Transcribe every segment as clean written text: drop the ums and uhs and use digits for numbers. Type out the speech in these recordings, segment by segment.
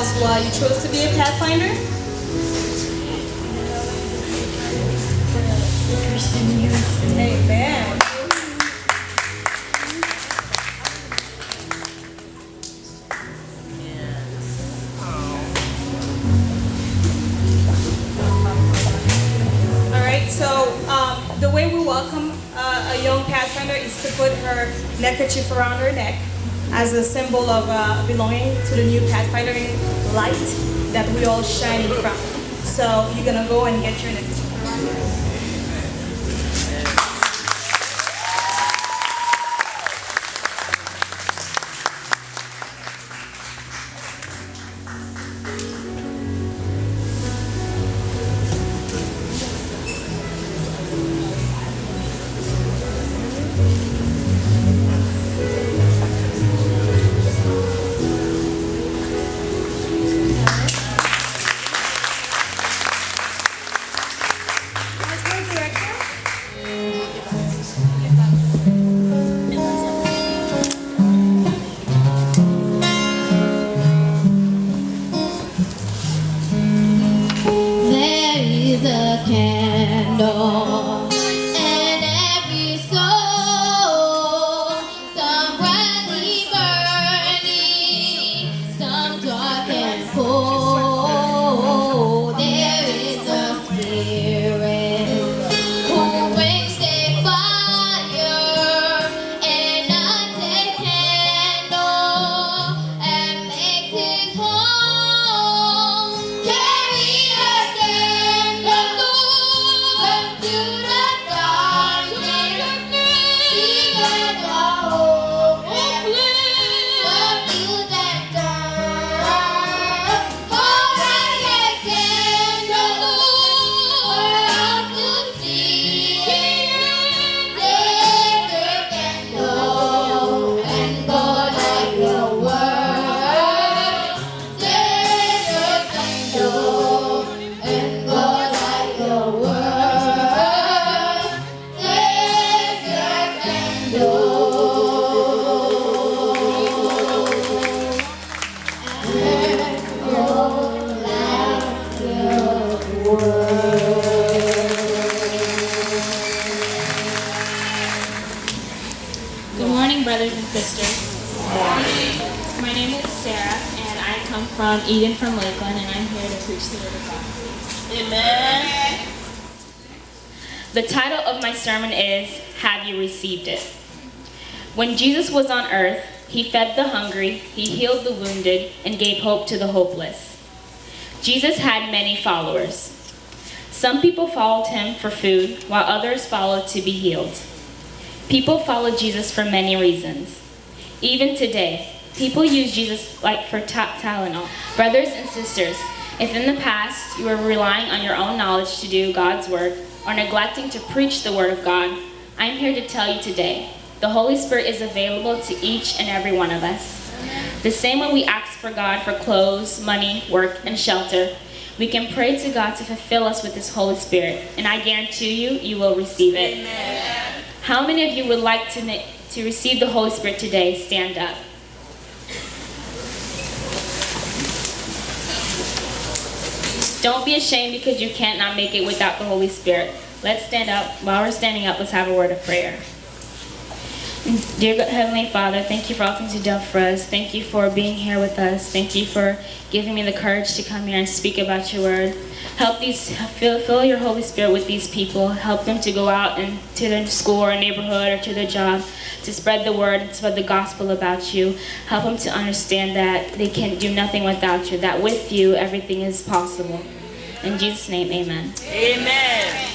us why you chose to be a Pathfinder? Christian Youth. Amen. All right, so the way we welcome a young Pathfinder is to put her neckerchief around her neck as a symbol of belonging to the new Pathfinder light that we all shining from. So you're gonna go and get your neckerchief around your neck. Candle in every soul, some brightly burning, some dark and cold. There is a spirit who brings a fire and lights a candle and makes it home. Carry a candle to the darkness, see the hope and the fields that turn. Hold out a candle for all to see. Take a candle and go light your world. Take a candle and go light your world. Take your candle and go light your Good morning, brothers and sisters. My name is Sarah, and I come from Eden from Lakeland, and I'm here to preach the Word of God. Amen. The title of my sermon is, Have You Received It? When Jesus was on earth, he fed the hungry, he healed the wounded, and gave hope to the hopeless. Jesus had many followers. Some people followed him for food, while others followed to be healed. People followed Jesus for many reasons. Even today, people use Jesus like for Tylenol. Brothers and sisters, if in the past you were relying on your own knowledge to do God's work or neglecting to preach the Word of God, I'm here to tell you today, the Holy Spirit is available to each and every one of us. The same way we ask for God for clothes, money, work, and shelter, we can pray to God to fulfill us with His Holy Spirit, and I guarantee you, you will receive it. Amen. How many of you would like to receive the Holy Spirit today? Stand up. Don't be ashamed because you can't not make it without the Holy Spirit. Let's stand up. While we're standing up, let's have a word of prayer. Dear Heavenly Father, thank you for all things you've done for us. Thank you for being here with us. Thank you for giving me the courage to come here and speak about your word. Help fill your Holy Spirit with these people. Help them to go out and to their school or neighborhood or to their job to spread the word and spread the gospel about you. Help them to understand that they can do nothing without you, that with you everything is possible. In Jesus' name, amen. Amen.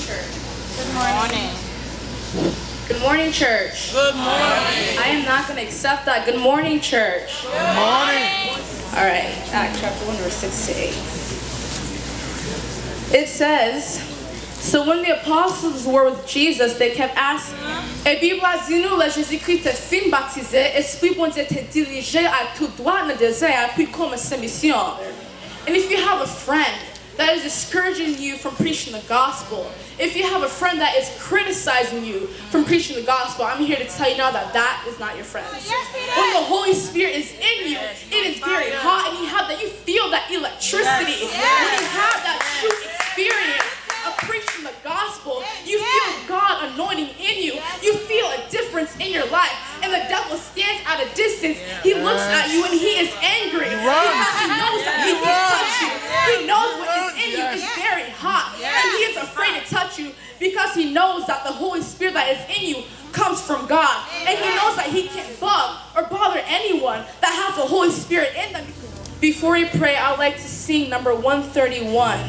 church. Good morning. Good morning, church. Good morning. I am not going to accept that. Good morning, church. Good morning. All right, Acts chapter 1, verse 6 to 8. It says, so when the apostles were with Jesus, they kept asking, et Bible a dit nous, là, Jésus-Christ te fin baptisé, Esprit bon Dieu te dirigé à tout droit dans le désert, puis comme sa mission. And if you have a friend that is discouraging you from preaching the gospel, if you have a friend that is criticizing you from preaching the gospel, I'm here to tell you now that that is not your friend. When the Holy Spirit is in you, it is very hot, and you feel that electricity. When you have that true experience of preaching the gospel, you feel God anointing in you. You feel a difference in your life. And the devil stands at a distance. He looks at you and he is angry because he knows that he can touch you. He knows what is in you is very hot. And he is afraid to touch you because he knows that the Holy Spirit that is in you comes from God. And he knows that he can't bug or bother anyone that has the Holy Spirit in them. Before we pray, I'd like to sing number 131.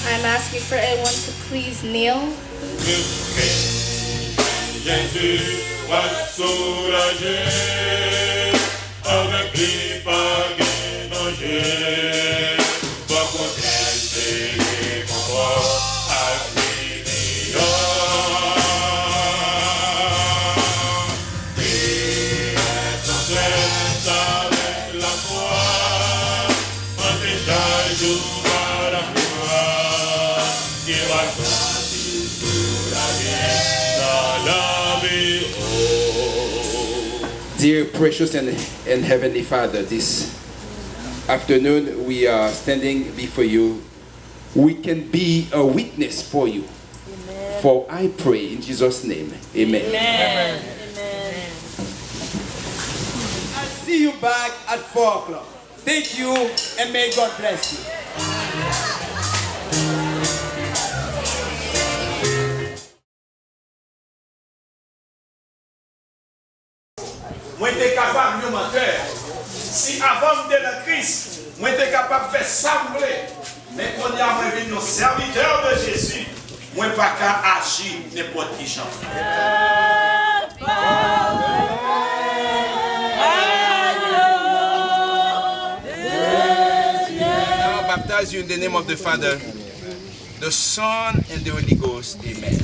I'm asking for everyone to please kneel. Jésus va soulager avec les paguets dangers. Va contester les combats affiliés. Priez sans cesse avec la foi, en déjà jour à la gloire, qui va sortir soulager. Dear precious and heavenly Father, this afternoon we are standing before you. We can be a witness for you. Amen. For I pray in Jesus' name. Amen. Amen. I'll see you back at 4 o'clock. Thank you and may God bless you. Moi, t'es capable de mentir. Si avant de la crise, moi, t'es capable de faire sembler. Mais quand il y a un serviteur de Jésus, moi, pas qu'à agir n'importe qui chante. I baptize you in the name of the Father, the Son, and the Holy Ghost. Amen.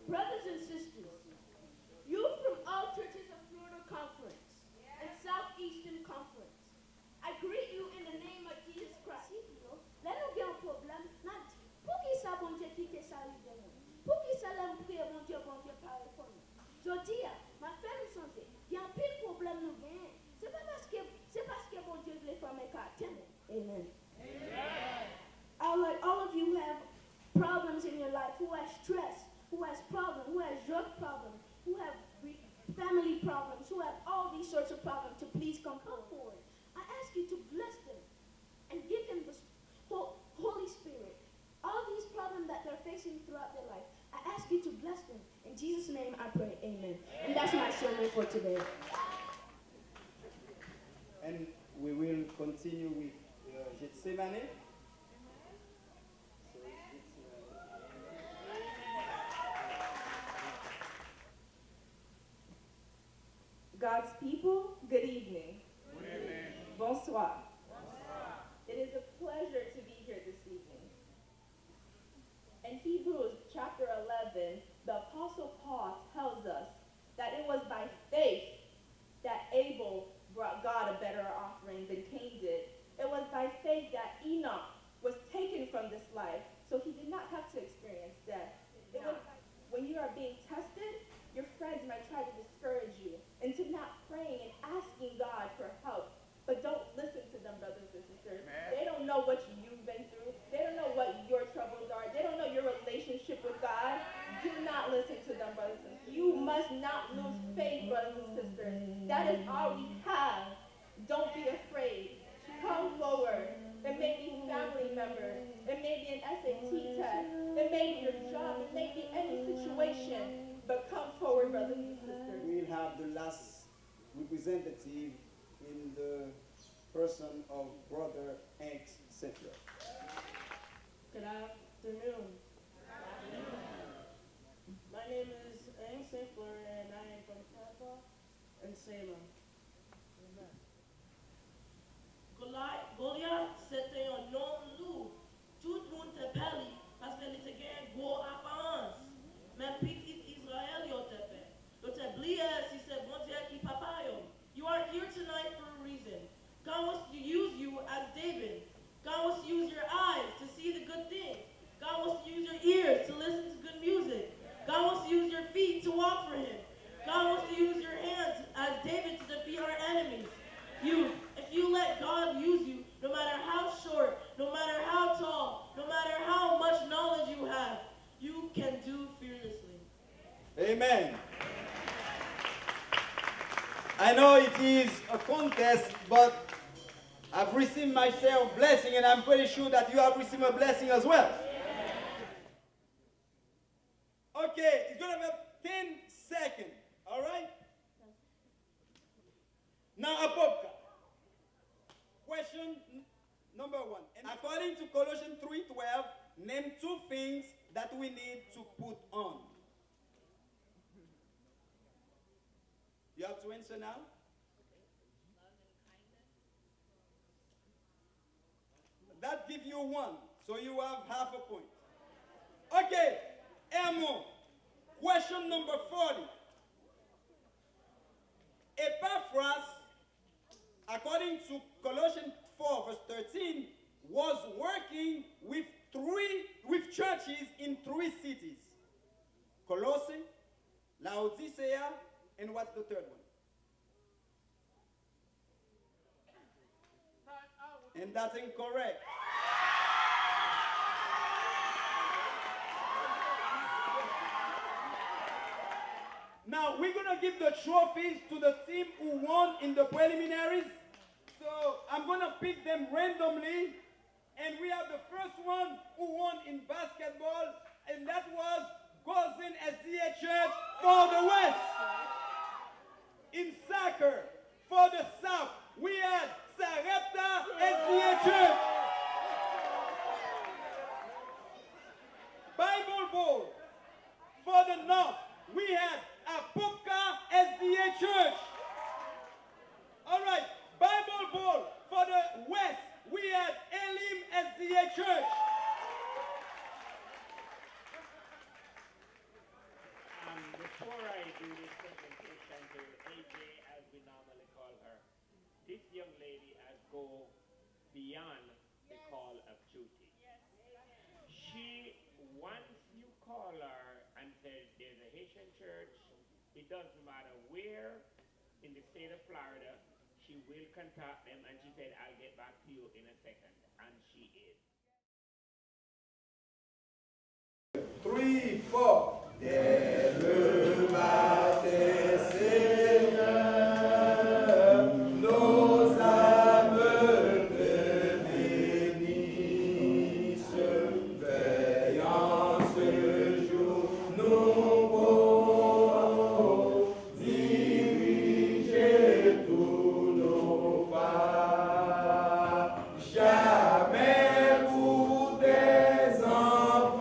Brothers and sisters, youth from all churches of Florida Conference and Southeastern Conference, I greet you in the name of Jesus Christ. Là, nous avons un problème. Pour qui ça, bon Dieu, qui te salue de nous? Pour qui ça, là, nous prions, bon Dieu, parle pour nous? Je dis, ma famille santé, il y a un pile problème, nous gagnons. C'est parce que bon Dieu veut faire mes cartes. Amen. All of you have problems in your life, who has stress, who has problems, who has drug problems, who have family problems, who have all these sorts of problems, to please come forward. I ask you to bless them and give them the Holy Spirit. All these problems that they're facing throughout their life, I ask you to bless them. In Jesus' name I pray, amen. And that's my sermon for today. And we will continue with Gethsemane. God's people, good evening. Good evening. Bonsoir. Bonsoir. It is a pleasure to be here this evening. In Hebrews chapter 11, the Apostle Paul tells us that it was by faith that Abel asking God for help. But don't listen to them, brothers and sisters. They don't know what you've been through. They don't know what your troubles are. They don't know your relationship with God. Do not listen to them, brothers and sisters. You must not lose faith, brothers and sisters. That is all we have. Don't be afraid. Come forward. It may be family members. It may be an SAT test. It may be your job. It may be any situation. But come forward, brothers and sisters. We'll have the last representative in the person of Brother Hank Sinclair. Good afternoon. My name is Hank Sinclair and I am from Tampa and Salem. Goliath, c'était un nom lourd. Tout le monde te pali parce que il était gain gros apparence. Même petit Israël yo te fait. Yo te blié si c'est bon Dieu qui papa yo. You are here tonight for a reason. God wants to use you as David. God wants to use your eyes to see the good things. God wants to use your ears to listen to good music. God wants to use your feet to walk for him. God wants to use your hands as David to defeat our enemies. If you let God use you, no matter how short, no matter how tall, no matter how much knowledge you have, you can do fearlessly. Amen. I know it is a contest, but I've received myself blessing, and I'm pretty sure that you have received a blessing as well. Okay, it's going to be 10 seconds, all right? Now, a podcast. Question number 1. And according to Colossians 3:12, name 2 things that we need to put on. You have to answer now? That gives you 1, so you have half a point. Okay, Elmo, question number 40. Epaphras, according to Colossians 4 verse 13, was working with churches in 3 cities. Colossae, Laodicea, and what's the third one? And that's incorrect. Now, we're going to give the trophies to the team who won in the preliminaries. So, I'm going to pick them randomly. And we have the first one who won in basketball, and that was Gozin SDA Church for the West. In soccer, for the South, we had Sarepta SDA Church. Bible Bowl, for the North, we had Apopka SDA Church. All right, Bible Bowl, for the West, we had Elim SDA Church. Before I do this presentation to AJ, as we normally call her, this young lady has go beyond the call of duty. She, once you call her and says there's a Haitian church, it doesn't matter where in the state of Florida, she will contact them, and she said, I'll get back to you in a second. And she is. 3, 4. Dès le matin, Seigneur, nos âmes te bénissent. Veille en ce jour nouveau, dirigez tous nos pas. Jamais pour des enfants.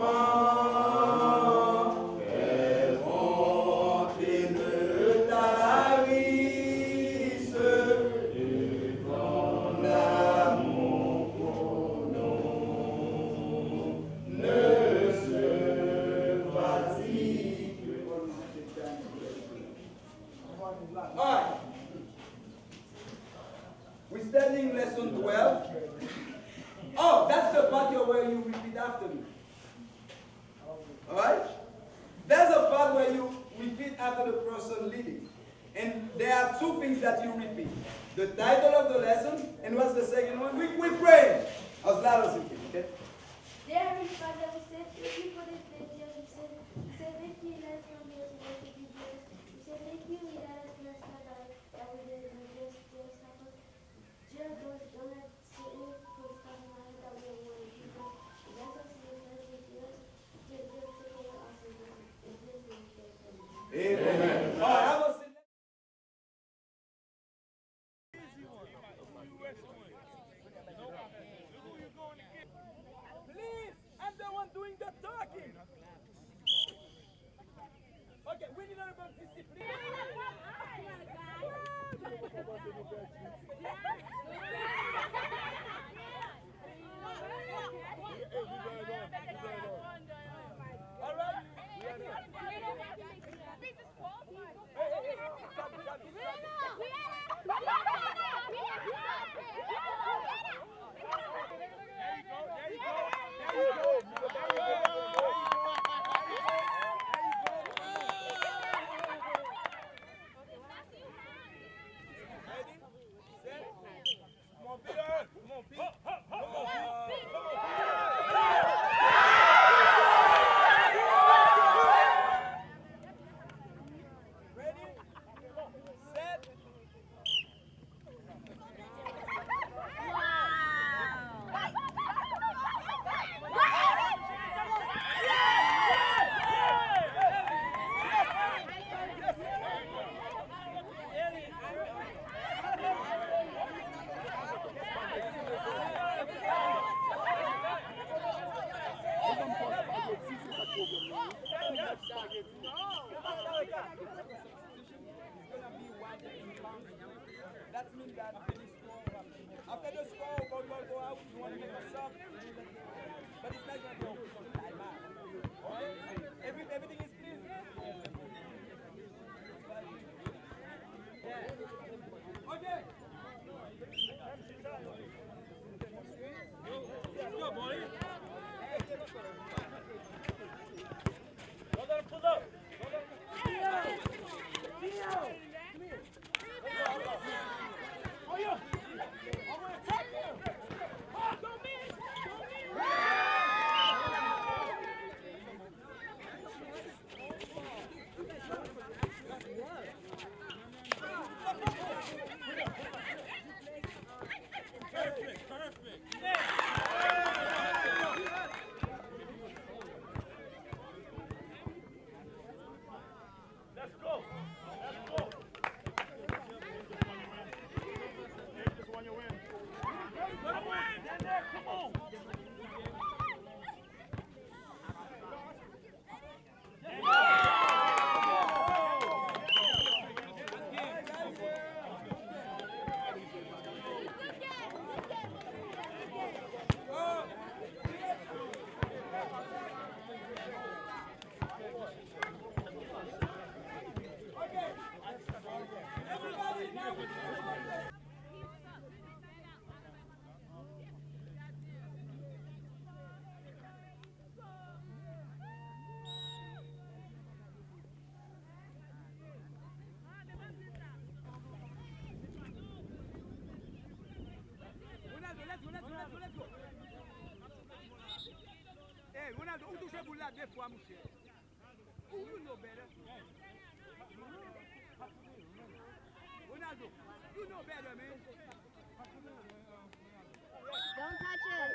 Alright. We're studying lesson 12. Oh, that's the part here where you repeat after me. Alright? There's a part where you repeat after the person leading. And there are two things that you repeat. The title of the lesson, and what's the second one? We pray as loud as you can, okay? Dear Heavenly Father, we say thank you for this day, dear. We say thank you, let from here to make it be blessed. We say thank you, we let us bless our life, that we did and just help us. Dear, don't let Satan put stuff in our head that we don't want to do. Bless us in your presence, dear. Take away our sins and bless us in your presence. Amen. All right, how about please, I'm the one doing the talking. Okay, we need a little bit of discipline. All right? That means that after the score, go out, you want to make a sub, but it's not going to be okay. All right? Everything is clear. Okay. Let's go, boy. Pull up. Let's go. Hey, Ronaldo, où touche pour là deux fois, mon cher? Who you know better? Ronaldo, you know better, man. Don't touch it.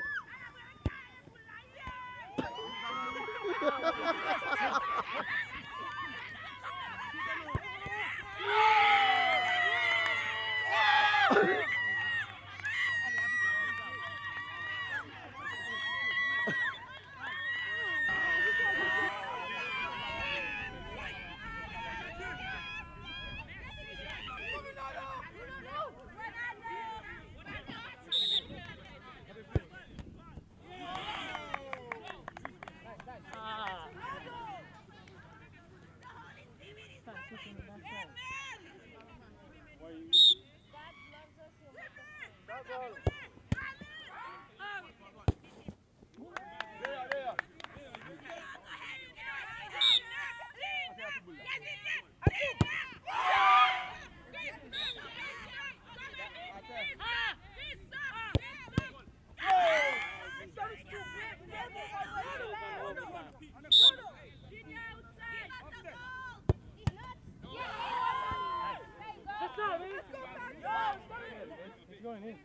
He's going in.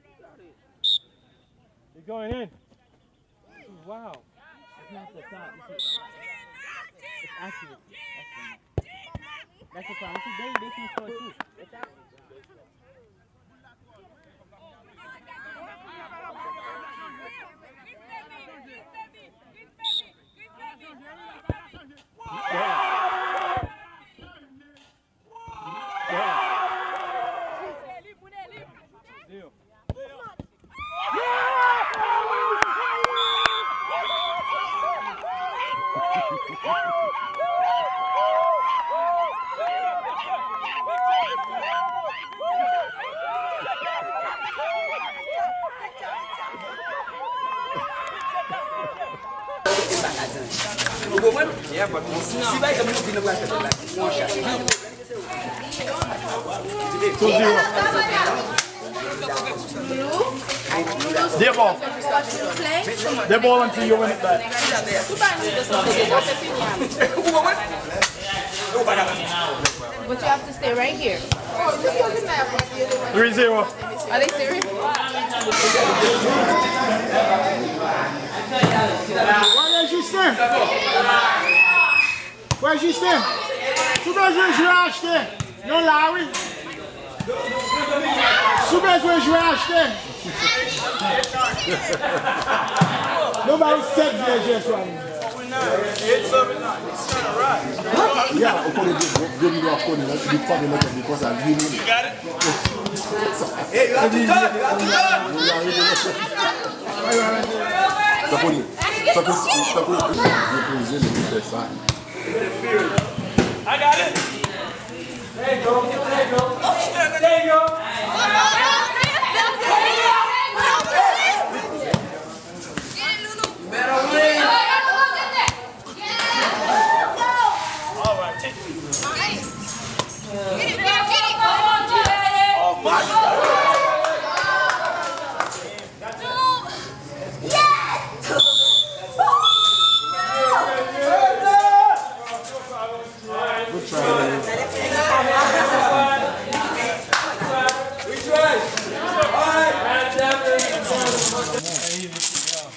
He's going in. Wow. It's not the top. It's accurate. That's the problem. They can score too. It's accurate. Yeah, but see why the movie look like one shot. 2-0. Dear ball. Dear ball until you win it back. But you have to stay right here. 3-0. Are they serious? Where's your stand? Where's your stand? Where's your stand? No, Larry. Where's your stand? Nobody said there's just one. It's something like it's kind of right. Yeah, I'm going to give you a phone because I'm leaving. You got it? Hey, you have to turn. You have to turn. I got it. There you go. There you go. There you go. Better win. All right, take it. Get it, get it. Oh my God. Good try.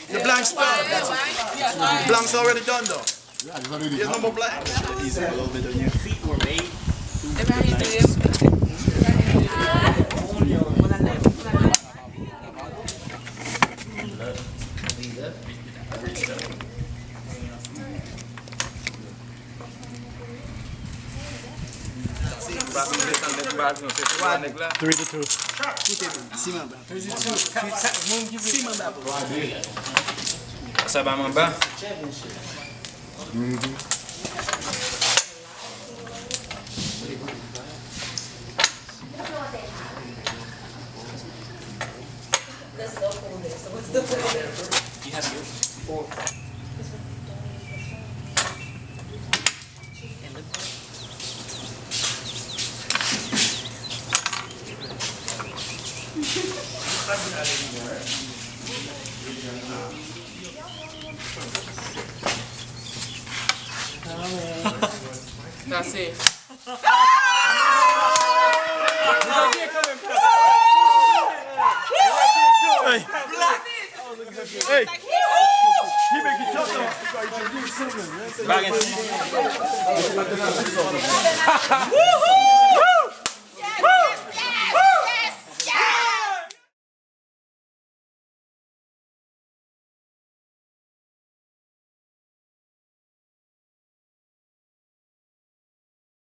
The blank spell. Blank's already done though. There's no more blanks. Easy, a little bit on your feet were made. Three to two. Ça va mon bas. You have yours? 4. That's it. Hey, he make it tough though. Back in.